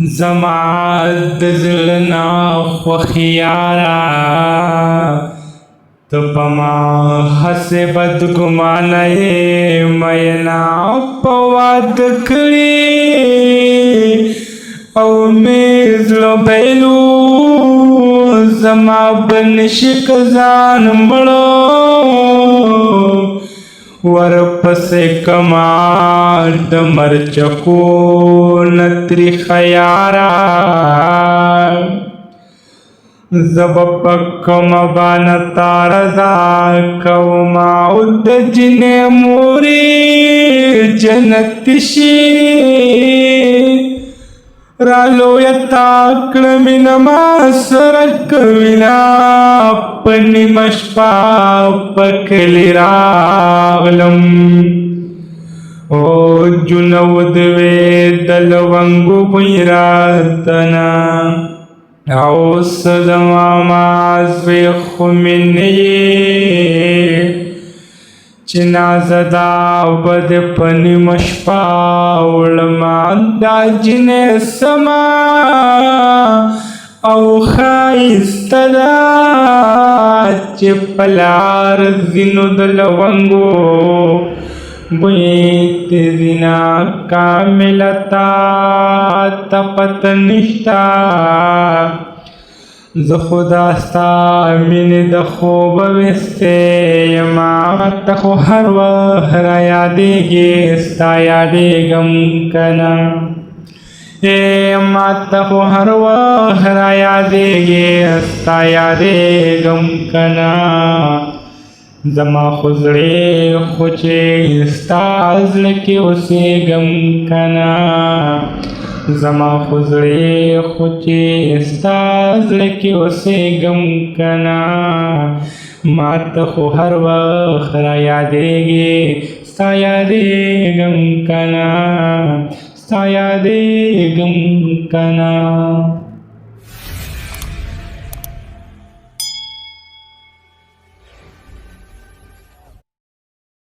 زما د زړه نه خوښي یاره ته په ما هسې بدګمانه یې مینا په واده کړې او مې زړه بایلو زما به نشي که ځان مړو ورپسې کما د مرچکو نه تریخه یاره زه به په کومه بانه تا رضا کومه او د جنې مورې جنت شي رالویه تا کړه مینه ما سره کوینه په نیمه شپه په کلي راغلم او جنود وې د لونګو بوی راته نه اوس زما زوی خو مې نه یې چې نازدا به د په نیمه شپه وړمه دا جنې سما او ښایسته ده چې په لار ځینو د لونګو بوی تیزینا کامله تا ته پته نشته زه خو دا ستا مینې د خوبه ویستې یمه ته خو هر وخت رایادېږې ستا یادېږم که نه ما ته خو هر وخت رایادېږې ستا یادېږم که نه زما خو زړې خو چې ستا زړه کې اوسېږم که نه زما خو زړې خو چې ستا زړه کې اوسېږم که نه ما ته خو هر وخت رایادېږې ستا یادېږم که نه ستا یادېږم که نه